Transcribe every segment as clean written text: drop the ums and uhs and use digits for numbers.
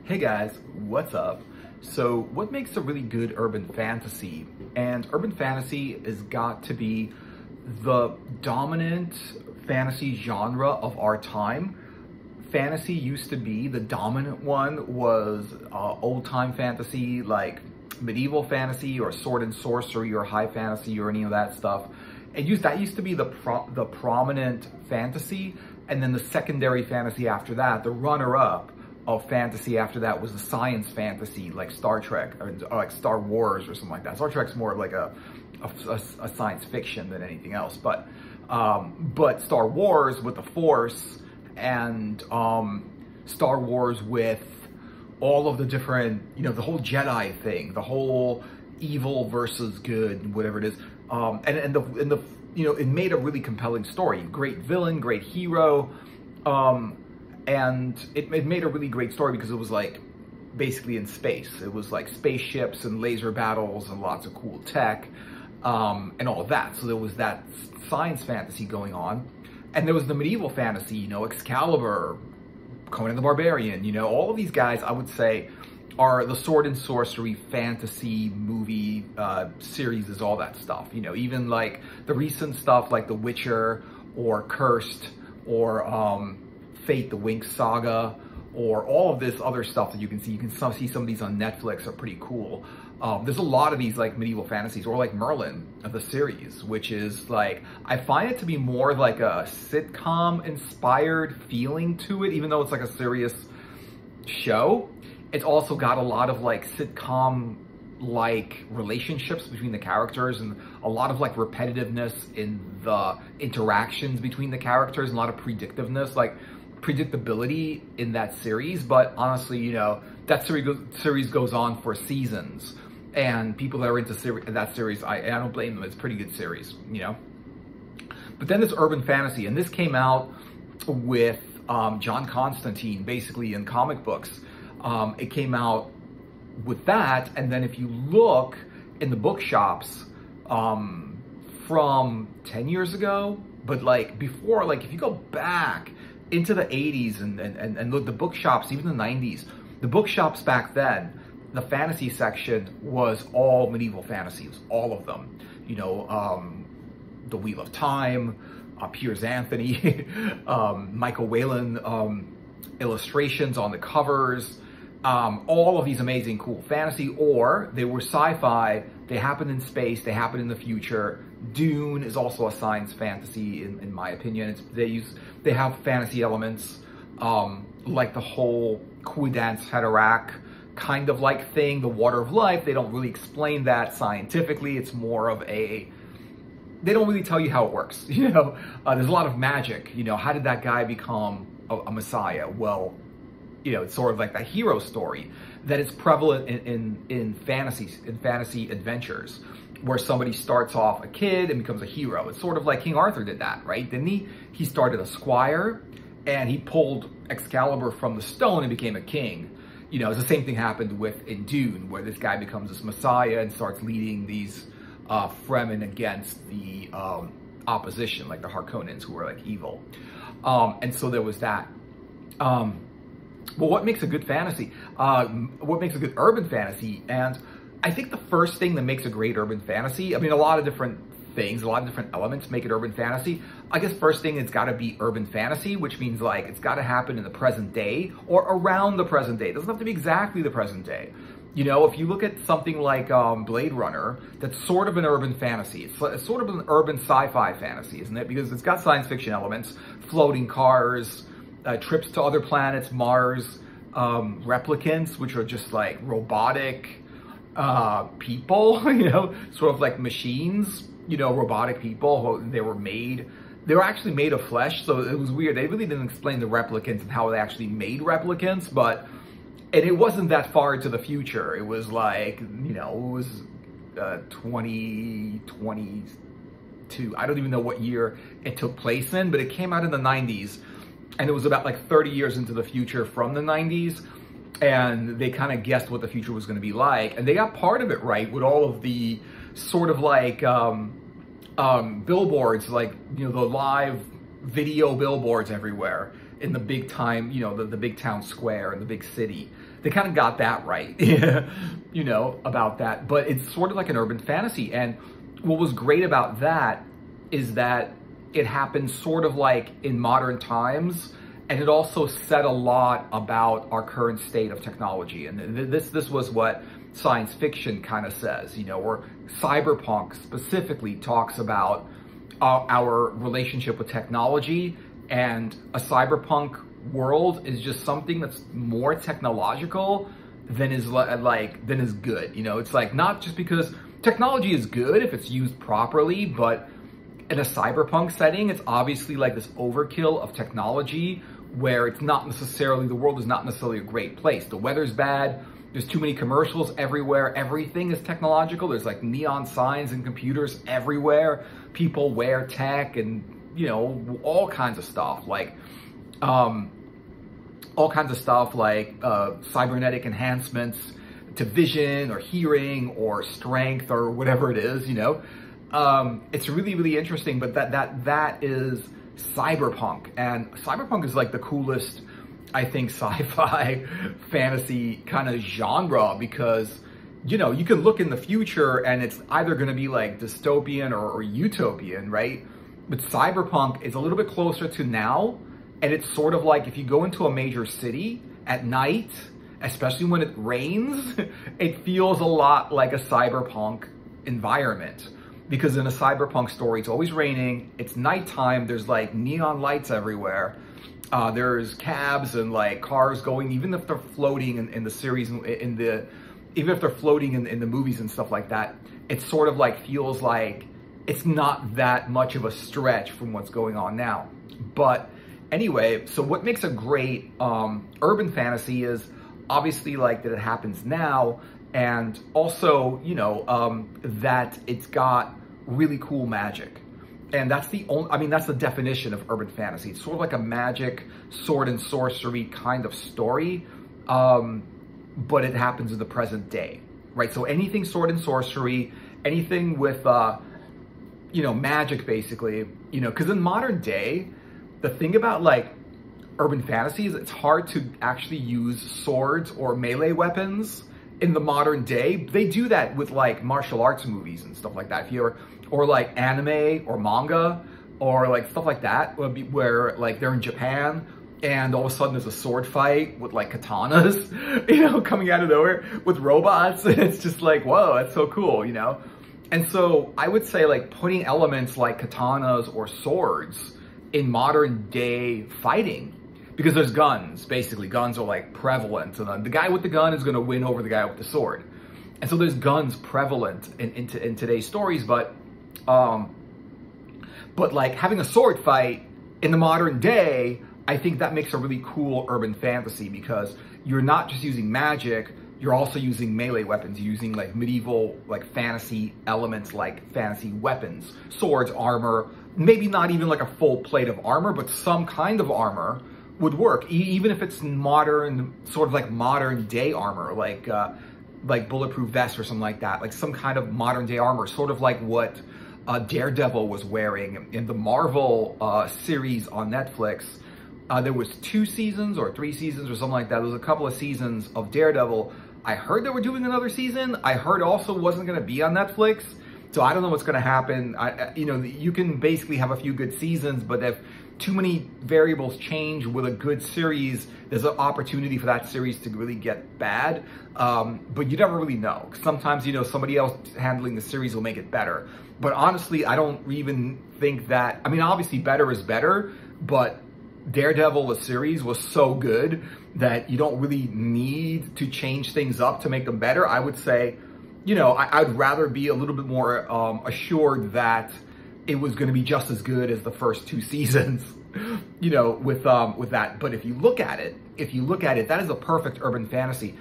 Hey guys, what's up? So what makes a really good urban fantasy? And urban fantasy has got to be the dominant fantasy genre of our time. Fantasy used to be, the dominant one was old-time fantasy, like medieval fantasy or sword and sorcery or high fantasy or any of that stuff. That used to be the prominent fantasy, and then the secondary fantasy after that, the runner-up of fantasy after that was the science fantasy, like Star Trek or like Star Wars or something like that. Star Trek's more like a science fiction than anything else, but Star Wars with the Force and Star Wars with all of the different, the whole Jedi thing, the whole evil versus good, whatever it is, it made a really compelling story. Great villain, great hero. And it made a really great story because it was like basically in space. It was like spaceships and laser battles and lots of cool tech and all of that. So there was that science fantasy going on. And there was the medieval fantasy, Excalibur, Conan the Barbarian, all of these guys, I would say, are the sword and sorcery fantasy movie series, is all that stuff. Even like the recent stuff like The Witcher or Cursed or Fate, the Winx Saga, or all of this other stuff that you can see. You can see some of these on Netflix are pretty cool. There's a lot of these like medieval fantasies, or like Merlin of the series, which is like, I find it to be more like a sitcom inspired feeling to it, even though it's like a serious show. It's also got a lot of like sitcom like relationships between the characters and a lot of like repetitiveness in the interactions between the characters and a lot of predictability in that series. But honestly, that series goes on for seasons, and people that are into that series, I don't blame them. It's a pretty good series, But then there's urban fantasy, and this came out with John Constantine, basically in comic books. It came out with that, and then if you look in the bookshops from 10 years ago, but like before, like if you go back into the 80s and look, the bookshops, even the 90s, the bookshops back then, the fantasy section was all medieval fantasies, all of them. The Wheel of Time, Piers Anthony, Michael Whelan illustrations on the covers, all of these amazing, cool fantasy, or they were sci-fi, they happen in space, they happen in the future. Dune is also a science fantasy, in my opinion. They have fantasy elements, like the whole Cuidance Haderach kind of like thing, the Water of Life. They don't really explain that scientifically. It's more of they don't really tell you how it works. There's a lot of magic. How did that guy become a messiah? Well, it's sort of like that hero story that is prevalent in fantasy adventures, where somebody starts off a kid and becomes a hero. It's sort of like King Arthur did that, right? Didn't he? He started a squire and he pulled Excalibur from the stone and became a king. It's the same thing happened in Dune, where this guy becomes this messiah and starts leading these Fremen against the opposition, like the Harkonnens, who were like evil. And so there was that. Well, what makes a good fantasy? What makes a good urban fantasy? And I think the first thing that makes a great urban fantasy, a lot of different things, a lot of different elements make it urban fantasy. I guess first thing, it's got to be urban fantasy, which means like it's got to happen in the present day or around the present day. It doesn't have to be exactly the present day. If you look at something like Blade Runner, that's sort of an urban fantasy. It's sort of an urban sci-fi fantasy, isn't it? Because it's got science fiction elements, floating cars, trips to other planets, Mars, replicants, which are just like robotic people, sort of like machines, robotic people. They were actually made of flesh, so it was weird. They really didn't explain the replicants and how they actually made replicants, and it wasn't that far into the future. It was like, it was 2022. I don't even know what year it took place in, but it came out in the 90s. And it was about like 30 years into the future from the 90s. And they kind of guessed what the future was going to be like. And they got part of it right with all of the sort of like billboards, like, the live video billboards everywhere. in the big time, you know, the big town square and the big city. They kind of got that right, you know, about that. But it's sort of like an urban fantasy. And what was great about that is that it happened sort of like in modern times. And it also said a lot about our current state of technology. And this was what science fiction kind of says, you know, or cyberpunk specifically talks about our relationship with technology. And a cyberpunk world is just something that's more technological than is good. You know, it's like, not just because technology is good if it's used properly, but in a cyberpunk setting, it's obviously like this overkill of technology where it's not necessarily, the world is not necessarily a great place. The weather's bad. There's too many commercials everywhere. Everything is technological. There's like neon signs and computers everywhere. People wear tech and, you know, all kinds of stuff like, cybernetic enhancements to vision or hearing or strength or whatever it is, you know. It's really, really interesting, but that is cyberpunk. And cyberpunk is like the coolest, I think, sci-fi fantasy kind of genre because, you know, you can look in the future and it's either going to be like dystopian or utopian, right? But cyberpunk is a little bit closer to now. And it's sort of like if you go into a major city at night, especially when it rains, it feels a lot like a cyberpunk environment. Because in a cyberpunk story, it's always raining, it's nighttime, there's like neon lights everywhere. There's cabs and like cars going, even if they're floating in the series, even if they're floating in the movies and stuff like that, it sort of like feels like it's not that much of a stretch from what's going on now. But anyway, so what makes a great urban fantasy is obviously like that it happens now, and also, you know, that it's got really cool magic. And that's the only, I mean, that's the definition of urban fantasy. It's sort of like a magic, sword and sorcery kind of story, but it happens in the present day, right? So anything sword and sorcery, anything with, you know, magic basically, you know, because in modern day, the thing about like urban fantasies, it's hard to actually use swords or melee weapons in the modern day. They do that with like martial arts movies and stuff like that. If you're, or like anime or manga or like stuff like that, where like they're in Japan and all of a sudden there's a sword fight with like katanas, you know, coming out of nowhere with robots. And it's just like, whoa, that's so cool, you know? And so I would say like putting elements like katanas or swords in modern day fighting, because there's guns, basically. Guns are like prevalent. And the guy with the gun is going to win over the guy with the sword. And so there's guns prevalent in today's stories, but like having a sword fight in the modern day, I think that makes a really cool urban fantasy because you're not just using magic, you're also using melee weapons. You're using like medieval, like fantasy elements, like fantasy weapons, swords, armor, maybe not even like a full plate of armor, but some kind of armor would work, even if it's modern, sort of like modern day armor, like bulletproof vest or something like that, like some kind of modern day armor, sort of like what Daredevil was wearing in the Marvel series on Netflix. There was 2 seasons or 3 seasons or something like that. There was a couple of seasons of Daredevil. I heard they were doing another season. I heard also wasn't going to be on Netflix. So I don't know what's going to happen. You know, you can basically have a few good seasons, but if too many variables change with a good series, there's an opportunity for that series to really get bad. But you never really know. Sometimes, you know, somebody else handling the series will make it better. But honestly, I don't even think that, I mean, obviously better is better, but Daredevil, the series, was so good that you don't really need to change things up to make them better. I would say, you know, I'd rather be a little bit more assured that it was going to be just as good as the first 2 seasons, you know, with that. But if you look at it, that is a perfect urban fantasy.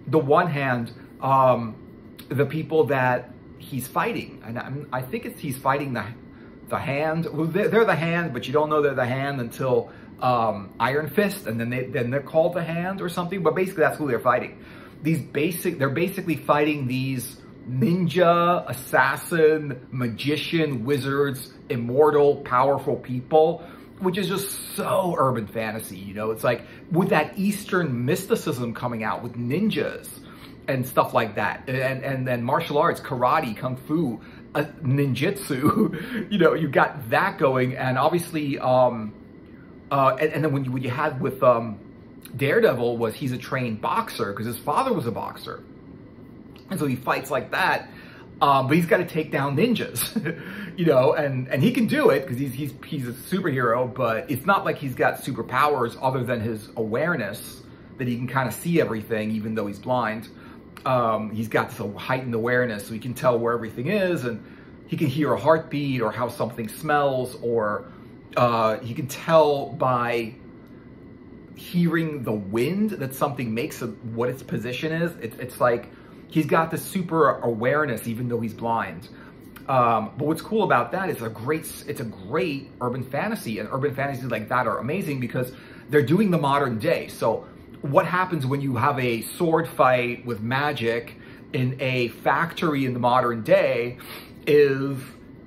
The one hand, the people that he's fighting, and I think he's fighting the hand. Well, they're the hand, but you don't know they're the hand until Iron Fist, and then they're called the Hand or something. But basically, that's who they're fighting. They're basically fighting these ninja, assassin, magician, wizards, immortal, powerful people which is just so urban fantasy, you know? It's like with that Eastern mysticism coming out with ninjas and stuff like that. And then martial arts, karate, kung fu, ninjutsu, you know, you got that going. And obviously, and then what you had with Daredevil was he's a trained boxer because his father was a boxer. And so he fights like that. But he's got to take down ninjas, you know, and he can do it because he's a superhero, but it's not like he's got superpowers other than his awareness that he can kind of see everything, even though he's blind. He's got this heightened awareness, so he can tell where everything is, and he can hear a heartbeat or how something smells, or he can tell by hearing the wind that something makes, what its position is. It's like he's got this super awareness, even though he's blind. But what's cool about that is it's a great urban fantasy, and urban fantasies like that are amazing because they're doing the modern day. So what happens when you have a sword fight with magic in a factory in the modern day is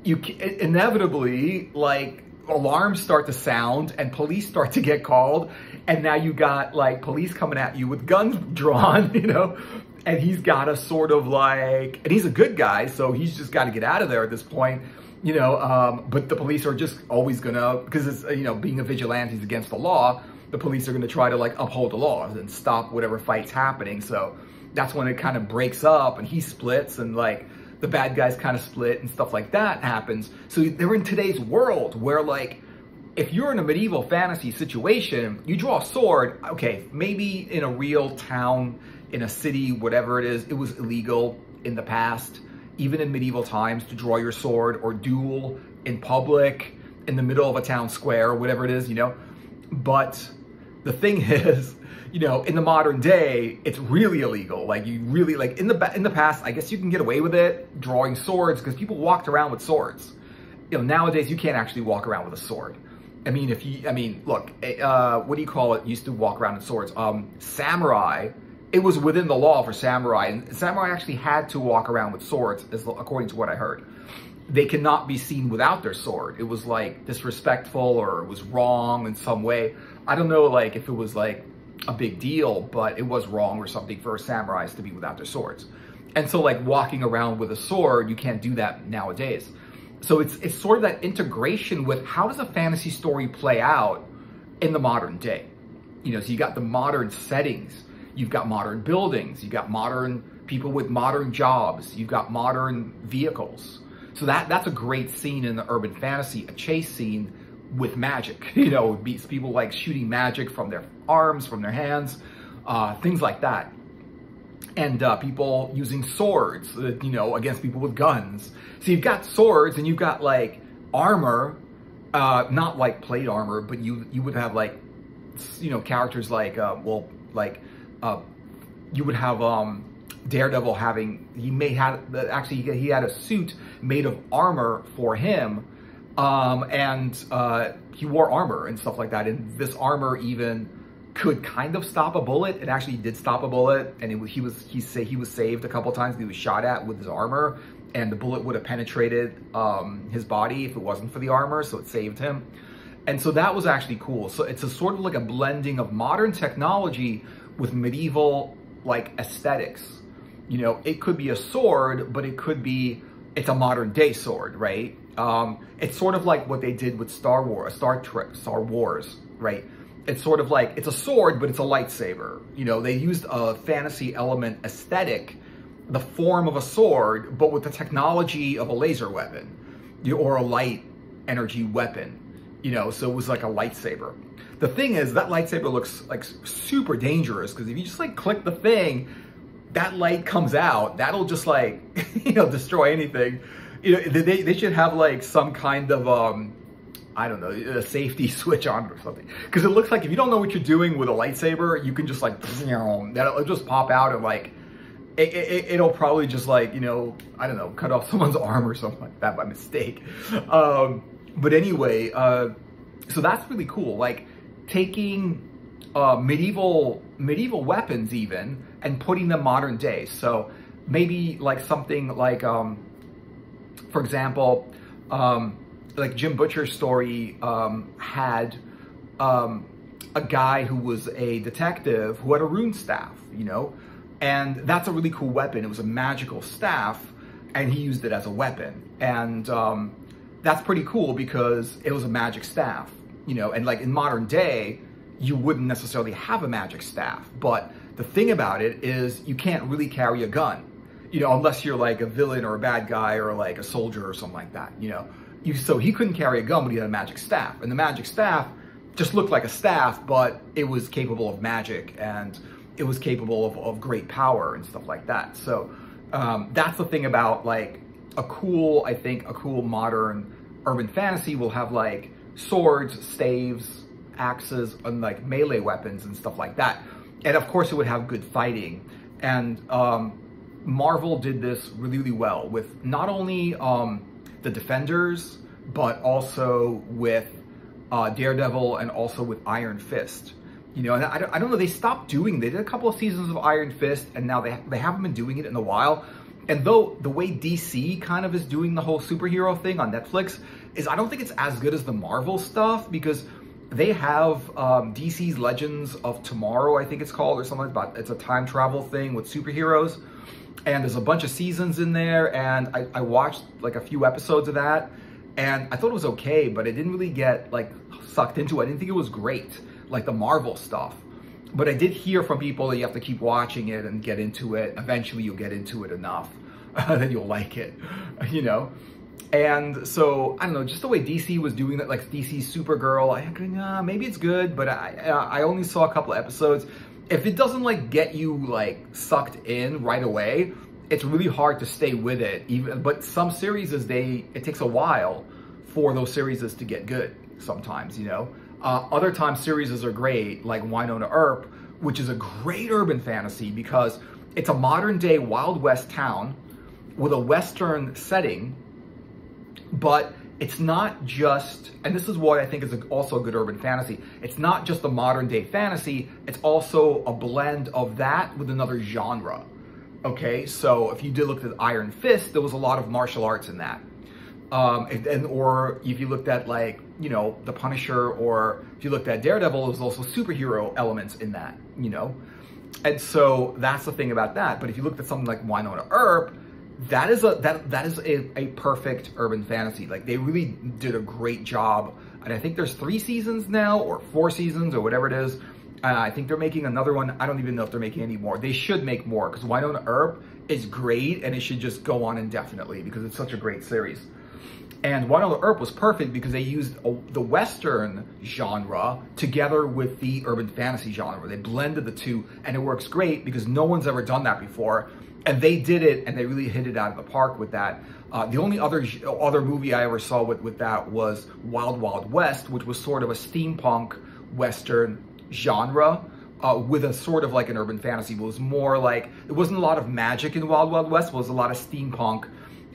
you inevitably, like, alarms start to sound and police start to get called, and now you got like police coming at you with guns drawn, you know, and he's got to sort of like, and he's a good guy, so he's just got to get out of there at this point, you know, but the police are just always gonna, because it's, you know, being a vigilante is against the law, the police are gonna try to like uphold the law and stop whatever fight's happening. So that's when it kind of breaks up and he splits and like the bad guys kind of split and stuff like that happens. So they're in today's world where, like, if you're in a medieval fantasy situation, you draw a sword, okay, maybe in a real town, in a city, whatever it is, it was illegal in the past, even in medieval times, to draw your sword or duel in public, in the middle of a town square, whatever it is, you know. But the thing is, you know, in the modern day, it's really illegal. Like, you really, like, in the past, I guess you can get away with it, drawing swords, because people walked around with swords. You know, nowadays, you can't actually walk around with a sword. I mean, look, what do you call it? Used to walk around with swords. Samurai, it was within the law for samurai, and samurai actually had to walk around with swords, according to what I heard. They cannot be seen without their sword. It was like disrespectful, or it was wrong in some way. I don't know, like, if it was like a big deal, but it was wrong or something for samurais to be without their swords. And so, like, walking around with a sword, you can't do that nowadays. So it's sort of that integration with how does a fantasy story play out in the modern day? You know, so you got the modern settings, you've got modern buildings, you've got modern people with modern jobs, you've got modern vehicles. So that's a great scene in the urban fantasy, a chase scene with magic. You know, people like shooting magic from their arms, from their hands, things like that. And people using swords, you know, against people with guns. So you've got swords and you've got like armor, not like plate armor, but you would have like, you know, characters like, you would have Daredevil having, he had a suit made of armor for him, and he wore armor and stuff like that. And this armor even could kind of stop a bullet. It actually did stop a bullet, and he was saved a couple times. He was shot at with his armor, and the bullet would have penetrated his body if it wasn't for the armor, so it saved him. And so that was actually cool. So it's a sort of like a blending of modern technology with medieval, like, aesthetics. You know, it could be a sword, but it's a modern day sword, right? It's sort of like what they did with Star Wars, right? It's sort of like, it's a sword, but it's a lightsaber. You know, they used a fantasy element aesthetic, the form of a sword, but with the technology of a laser weapon, or a light energy weapon, you know, so it was like a lightsaber. The thing is, that lightsaber looks like super dangerous, because if you just like click the thing, that light comes out, that'll just like, you know, destroy anything. You know, they should have like some kind of, I don't know, a safety switch on or something. Because it looks like if you don't know what you're doing with a lightsaber, you can just like, that'll just pop out and like, it'll probably just like, you know, I don't know, cut off someone's arm or something like that by mistake. But anyway, so that's really cool. Like taking medieval weapons even and putting them modern day. So maybe like something like, for example, like Jim Butcher's story had a guy who was a detective who had a rune staff, you know, and that's a really cool weapon. It was a magical staff, and he used it as a weapon, and that's pretty cool because it was a magic staff, you know, and like in modern day, you wouldn't necessarily have a magic staff, but the thing about it is you can't really carry a gun, you know, unless you're like a villain or a bad guy or like a soldier or something like that, you know. So he couldn't carry a gun, but he had a magic staff, and the magic staff just looked like a staff, but it was capable of magic, and it was capable of great power and stuff like that. So that's the thing about like a cool, I think, a cool modern urban fantasy will have like swords, staves, axes, and like melee weapons and stuff like that. And of course it would have good fighting. And Marvel did this really, really well with not only the Defenders, but also with Daredevil and also with Iron Fist. You know, and I don't know, they stopped doing, they did a couple of seasons of Iron Fist, and now they haven't been doing it in a while. And though the way DC kind of is doing the whole superhero thing on Netflix is, I don't think it's as good as the Marvel stuff, because they have DC's Legends of Tomorrow, I think it's called, or something like that. It's a time travel thing with superheroes, and there's a bunch of seasons in there, and I watched like a few episodes of that, and I thought it was okay, but I didn't really get like sucked into it. I didn't think it was great, like the Marvel stuff. But I did hear from people that you have to keep watching it and get into it. Eventually you'll get into it enough that you'll like it, you know? And so, I don't know, just the way DC was doing that, like DC's Supergirl, I think, maybe it's good, but I only saw a couple of episodes. If it doesn't like get you like sucked in right away, it's really hard to stay with it. But some series, it takes a while for those series to get good sometimes, you know? Other times series are great, like Winona Earp, which is a great urban fantasy because it's a modern day Wild West town with a Western setting, but it's not just, and this is what I think is also a good urban fantasy, it's not just a modern day fantasy, it's also a blend of that with another genre. Okay, so if you did look at Iron Fist, there was a lot of martial arts in that. Or if you looked at like, you know, The Punisher, or if you looked at Daredevil, there's also superhero elements in that, you know? And so that's the thing about that. But if you looked at something like Winona Earp, that is a perfect urban fantasy. Like they really did a great job. And I think there's 3 seasons now, or 4 seasons, or whatever it is. I think they're making another one. I don't even know if they're making any more. They should make more, because Winona Earp is great, and it should just go on indefinitely because it's such a great series. And Winona Earp was perfect because they used the Western genre together with the urban fantasy genre. They blended the two, and it works great because no one's ever done that before. And they did it, and they really hit it out of the park with that. The only other movie I ever saw with that was Wild Wild West, which was sort of a steampunk Western genre with a sort of like an urban fantasy. It was more like, it wasn't a lot of magic in Wild Wild West, it was a lot of steampunk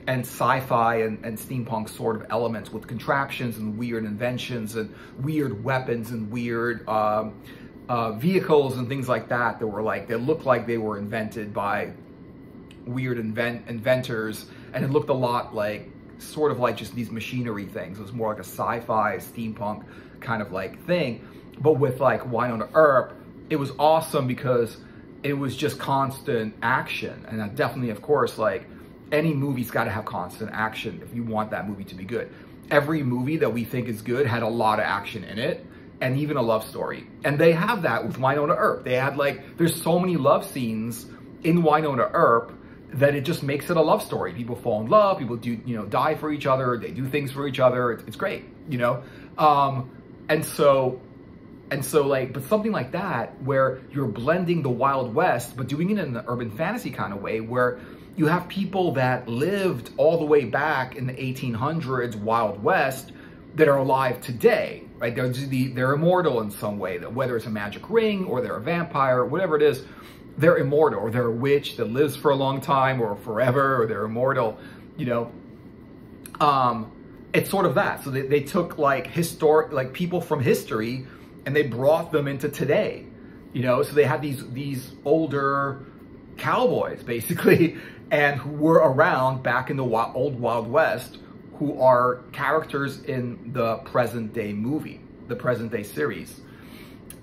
and sci-fi and steampunk sort of elements with contraptions and weird inventions and weird weapons and weird vehicles and things like that that were like, they looked like they were invented by weird inventors, and it looked a lot like, sort of like just these machinery things. It was more like a sci-fi, steampunk kind of like thing. But with like Winona Earp, it was awesome because it was just constant action. And definitely, of course, like, any movie's got to have constant action if you want that movie to be good. Every movie that we think is good had a lot of action in it, and even a love story. And they have that with Winona Earp. They had like, there's so many love scenes in Winona Earp that it just makes it a love story. People fall in love, people do, you know, die for each other, they do things for each other. It's great, you know? And so like, but something like that where you're blending the Wild West, but doing it in an urban fantasy kind of way where you have people that lived all the way back in the 1800s Wild West that are alive today, right? They're immortal in some way, that whether it's a magic ring or they're a vampire, whatever it is, they're immortal, or they're a witch that lives for a long time or forever, or they're immortal, you know? It's sort of that. So they took like like people from history and they brought them into today, you know? So they had these older cowboys basically, and who were around back in the old Wild West, who are characters in the present day movie, the present day series.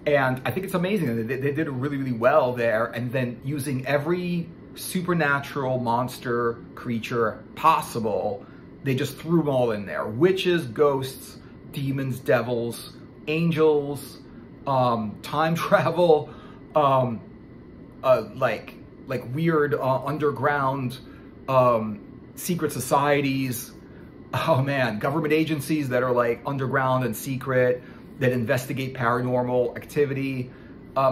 And I think it's amazing. They did it really, really well there. And then using every supernatural monster creature possible, they just threw them all in there. Witches, ghosts, demons, devils, angels, time travel, like weird underground secret societies. Oh man, government agencies that are like underground and secret, that investigate paranormal activity.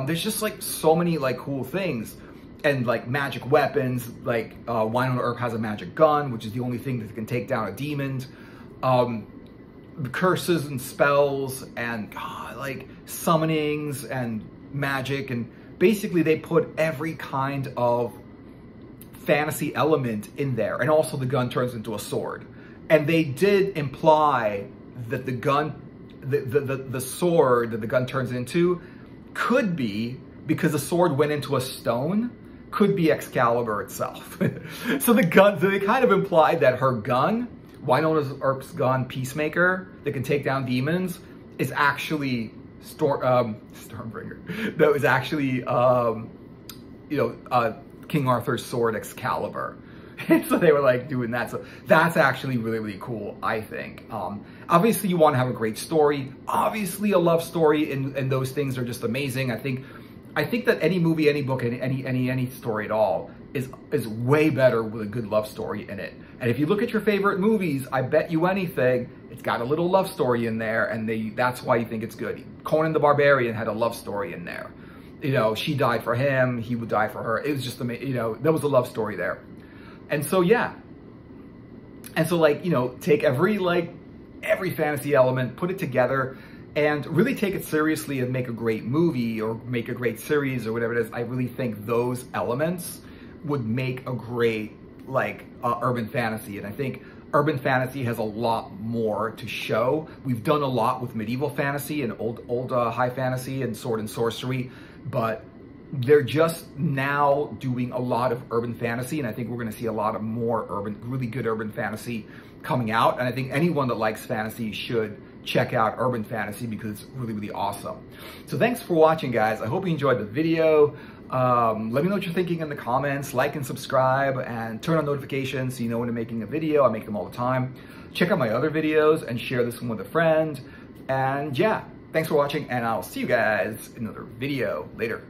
There's just like so many like cool things. And like magic weapons, like Winona Earp has a magic gun, which is the only thing that can take down a demon. Curses and spells and like summonings and magic, and basically they put every kind of fantasy element in there. And also the gun turns into a sword. And they did imply that the gun, the sword that the gun turns into could be, because the sword went into a stone, could be Excalibur itself. So the gun, so they kind of implied that her gun, Winona Earp's gun, Peacemaker, that can take down demons, is actually Stormbringer. That was actually, King Arthur's sword, Excalibur. So they were like doing that. So that's actually really, really cool, I think. Obviously, you want to have a great story. Obviously, a love story, and those things are just amazing. I think that any movie, any book, any story at all is way better with a good love story in it. And if you look at your favorite movies, I bet you anything, it's got a little love story in there, and that's why you think it's good. Conan the Barbarian had a love story in there. You know, she died for him, he would die for her. It was just amazing. You know, there was a love story there. And so, yeah. And so, like, you know, take every fantasy element, put it together, and really take it seriously and make a great movie or make a great series or whatever it is. I really think those elements would make a great, urban fantasy. And I think urban fantasy has a lot more to show. We've done a lot with medieval fantasy and old high fantasy and sword and sorcery, but they're just now doing a lot of urban fantasy, and I think we're going to see a lot of more really good urban fantasy coming out. And I think anyone that likes fantasy should check out urban fantasy because it's really, really awesome. So thanks for watching, guys. I hope you enjoyed the video. Let me know what you're thinking in the comments. Like and subscribe and turn on notifications so you know when I'm making a video. I make them all the time. Check out my other videos and share this one with a friend. And yeah, thanks for watching, and I'll see you guys in another video later.